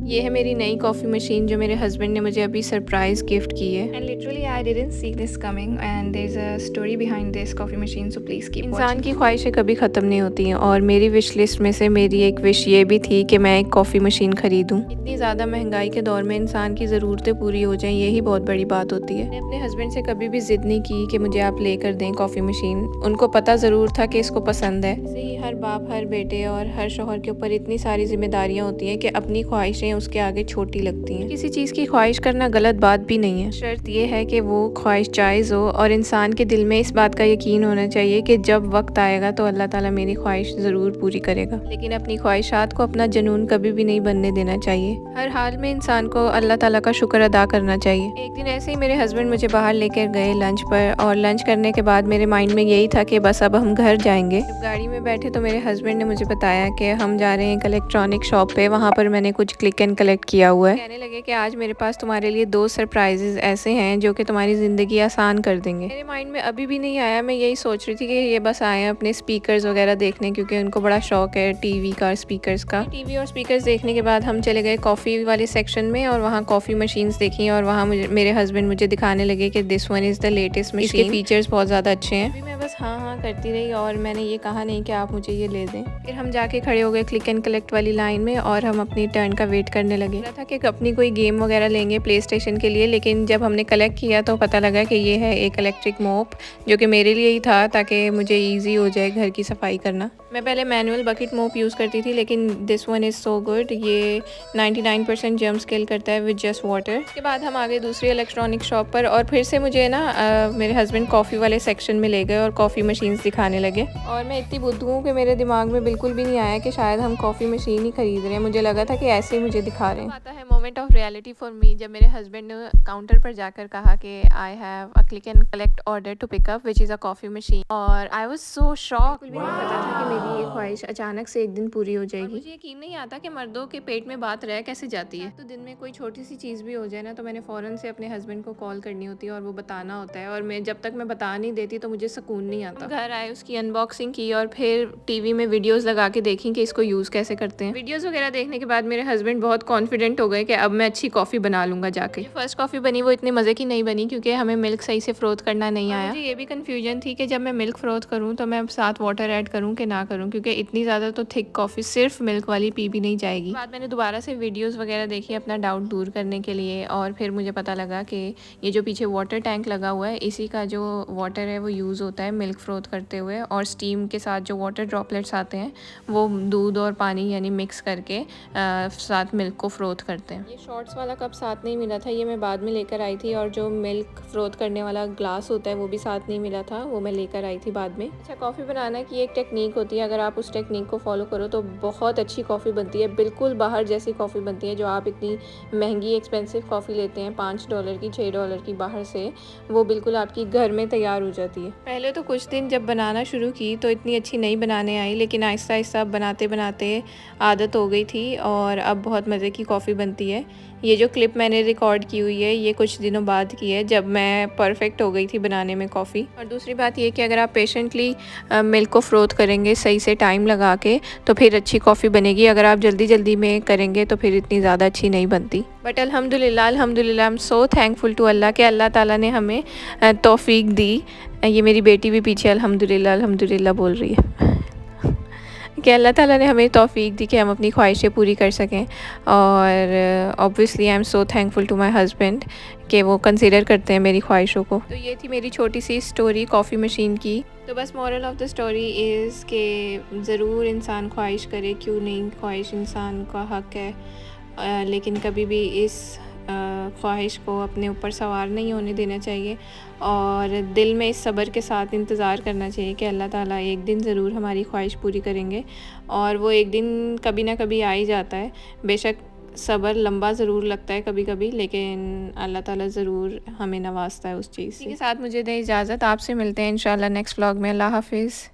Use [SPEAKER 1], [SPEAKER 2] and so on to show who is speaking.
[SPEAKER 1] ये है मेरी नई कॉफ़ी मशीन जो मेरे हस्बैंड ने मुझे अभी सरप्राइज़ गिफ्ट की है।
[SPEAKER 2] And literally, I didn't see this coming, and there's a story behind this coffee machine. So please keep
[SPEAKER 1] इंसान
[SPEAKER 2] watching.
[SPEAKER 1] की ख्वाहिशें कभी ख़त्म नहीं होती हैं और मेरी विश लिस्ट में से मेरी एक विश ये भी थी कि मैं एक कॉफ़ी मशीन ख़रीदूँ। इतनी ज़्यादा महंगाई के दौर में इंसान की ज़रूरतें पूरी हो जाएं, यही बहुत बड़ी बात होती है। मैंने अपने हस्बैंड से कभी भी ज़िद नहीं की कि मुझे आप लेकर दें कॉफ़ी मशीन। उनको पता ज़रूर था कि इसको पसंद है। ऐसे ही हर बाप, हर बेटे और हर शौहर के ऊपर इतनी सारी जिम्मेदारियाँ होती हैं कि अपनी ख्वाहिशें उसके आगे छोटी लगती हैं। किसी चीज़ की ख्वाहिश करना गलत बात भी नहीं है, शर्त यह है कि वो ख्वाहिश जायज़ हो और इंसान के दिल में इस बात का यकीन होना चाहिए कि जब वक्त आएगा तो अल्लाह ताला मेरी ख्वाहिश ज़रूर पूरी करेगा। लेकिन अपनी ख्वाहिशात को अपना जुनून कभी भी नहीं बनने देना चाहिए। हर हाल में इंसान को अल्लाह ताला का शुक्र अदा करना चाहिए। एक दिन ऐसे ही मेरे हस्बैंड मुझे बाहर लेकर गए लंच पर, और लंच करने के बाद मेरे माइंड में यही था कि बस अब हम घर जाएंगे। जब गाड़ी में बैठे तो मेरे हस्बैंड ने मुझे बताया कि हम जा रहे हैं एक इलेक्ट्रॉनिक शॉप पे, वहाँ पर मैंने कुछ क्लिक एंड कलेक्ट किया हुआ है। कहने लगे कि आज मेरे पास तुम्हारे लिए 2 सरप्राइजेज ऐसे हैं जो कि तुम्हारी ज़िंदगी आसान कर देंगे। मेरे माइंड में अभी भी नहीं आया, मैं यही सोच रही थी कि ये बस आए हैं अपने स्पीकर्स वगैरह देखने, क्योंकि उनको बड़ा शौक है टीवी का, स्पीकर्स का। टीवी और स्पीकर्स देखने के बाद हम चले गए कॉफ़ी वाले सेक्शन में और वहाँ कॉफ़ी मशीन्स देखी और वहाँ मेरे हस्बैंड मुझे दिखाने लगे कि this one is the latest machine, इसके फीचर्स बहुत ज़्यादा अच्छे हैं। अभी मैं बस हाँ हाँ करती रही और मैंने ये कहा नहीं कि आप मुझे ये ले दें। फिर हम जाके खड़े हो गए क्लिक एंड कलेक्ट वाली लाइन में और हम अपनी टर्न का वेट करने लगे। था कि अपनी कोई गेम वगैरह लेंगे प्ले स्टेशन के लिए, लेकिन जब हमने कलेक्ट किया तो पता लगा कि ये है एक इलेक्ट्रिक मोप, जो कि मेरे लिए ही था ताकि मुझे ईजी हो जाए घर की सफाई करना। मैं पहले मैनुअल बकेट मोप यूज़ करती थी, लेकिन this one is so good, ये 99% जर्म्स किल करता है विद जस्ट वाटर। उसके बाद हम आ गए दूसरी इलेक्ट्रॉनिक शॉप पर और फिर से मुझे ना मेरे हस्बैंड कॉफ़ी वाले सेक्शन में ले गए और कॉफ़ी मशीन्स दिखाने लगे। और मैं इतनी बुद्धू हूँ कि मेरे दिमाग में बिल्कुल भी नहीं आया कि शायद हम कॉफ़ी मशीन ही खरीद रहे हैं, मुझे लगा था कि ऐसे ही मुझे दिखा रहे हैं। आता है moment of reality for me, जब मेरे हस्बैंड ने काउंटर पर जाकर कहा कि I have a click and collect order to pick up which is a coffee machine, और आई वाज सो शॉक। बिल्कुल भी नहीं पता था कि मेरी ये ख्वाहिश अचानक से एक दिन पूरी हो जाएगी। मुझे यकीन नहीं आता कि मर्दों के पेट में बात रह कैसे जाती है। तो दिन में कोई छोटी सी चीज़ भी हो जाए ना, तो मैंने फ़ौरन से अपने हस्बैंड को कॉल करनी होती है और वो बताना होता है, और मैं जब तक मैं बता नहीं देती तो मुझे सुकून नहीं आता। घर आए, उसकी अनबॉक्सिंग की और फिर टीवी में वीडियोस लगा के देखी कि इसको यूज़ कैसे करते हैं। वीडियोस वगैरह देखने के बाद मेरे हस्बैंड बहुत कॉन्फिडेंट हो गए कि अब मैं अच्छी कॉफ़ी बना लूँगा जाके। जो फर्स्ट कॉफ़ी बनी वो इतने मज़े की नहीं बनी, क्योंकि हमें मिल्क सही से फ्रोथ करना नहीं आया। मुझे ये भी कन्फ्यूजन थी कि जब मैं मिल्क फ्रोथ करूँ तो मैं अब साथ वाटर ऐड करूँ कि ना करूँ, क्योंकि इतनी ज़्यादा तो थिक कॉफ़ी सिर्फ मिल्क वाली पी भी नहीं जाएगी। बाद मैंने दोबारा से वीडियोज़ वगैरह देखी अपना डाउट दूर करने के लिए, और फिर मुझे पता लगा कि ये जो पीछे वाटर टैंक लगा हुआ है, इसी का जो वाटर है वो यूज़ होता है मिल्क फ्रोथ करते हुए, और स्टीम के साथ जो वाटर ड्रॉपलेट्स आते हैं वो दूध और पानी यानी मिक्स करके साथ मिल्क को फ्रोथ करते हैं। ये शॉर्ट्स वाला कप साथ नहीं मिला था, ये मैं बाद में लेकर आई थी, और जो मिल्क फ्रोथ करने वाला ग्लास होता है वो भी साथ नहीं मिला था, वो मैं लेकर आई थी बाद में। अच्छा, कॉफ़ी बनाना की एक टेक्निक होती है, अगर आप उस टेक्निक को फॉलो करो तो बहुत अच्छी कॉफ़ी बनती है, बिल्कुल बाहर जैसी कॉफ़ी बनती है। जो आप इतनी महंगी एक्सपेंसिव कॉफ़ी लेते हैं $5 की, $6 की बाहर से, वो बिल्कुल आपकी घर में तैयार हो जाती है। पहले तो कुछ दिन जब बनाना शुरू की तो इतनी अच्छी नहीं बनाने आई, लेकिन आहिस्ता आहिस्ता बनाते बनाते आदत हो गई थी और अब बहुत मज़े की कॉफ़ी बनती है। ये जो क्लिप मैंने रिकॉर्ड की हुई है ये कुछ दिनों बाद की है, जब मैं परफेक्ट हो गई थी बनाने में कॉफ़ी। और दूसरी बात ये कि अगर आप पेशेंटली मिल्क को फ्रोथ करेंगे सही से टाइम लगा के, तो फिर अच्छी कॉफ़ी बनेगी। अगर आप जल्दी जल्दी में करेंगे तो फिर इतनी ज़्यादा अच्छी नहीं बनती। बट अल्हम्दुलिल्लाह अल्हम्दुलिल्लाह, I am so thankful to Allah कि अल्लाह ताला ने हमें तौफीक दी। ये मेरी बेटी भी पीछे अल्हम्दुलिल्लाह अल्हम्दुलिल्लाह बोल रही है कि अल्लाह ताला ने हमें तौफीक दी कि हम अपनी ख्वाहिशें पूरी कर सकें। और obviously I am so thankful to my husband कि वो कंसीडर करते हैं मेरी ख्वाहिशों को। तो ये थी मेरी छोटी सी स्टोरी कॉफ़ी मशीन की। तो बस moral of the story is कि ज़रूर इंसान ख्वाहिश करे, क्यों नहीं, ख्वाहिश इंसान का हक़ है, लेकिन कभी भी इस ख्वाहिश को अपने ऊपर सवार नहीं होने देना चाहिए, और दिल में इस सब्र के साथ इंतज़ार करना चाहिए कि अल्लाह ताला एक दिन ज़रूर हमारी ख्वाहिश पूरी करेंगे, और वो एक दिन कभी ना कभी आ ही जाता है। बेशक सब्र लंबा ज़रूर लगता है कभी कभी, लेकिन अल्लाह ताला ज़रूर हमें नवाजता है उस चीज़ से। इसी के साथ मुझे दें इजाज़त, आपसे मिलते हैं इंशाल्लाह नेक्स्ट व्लॉग में। अल्लाह हाफिज़।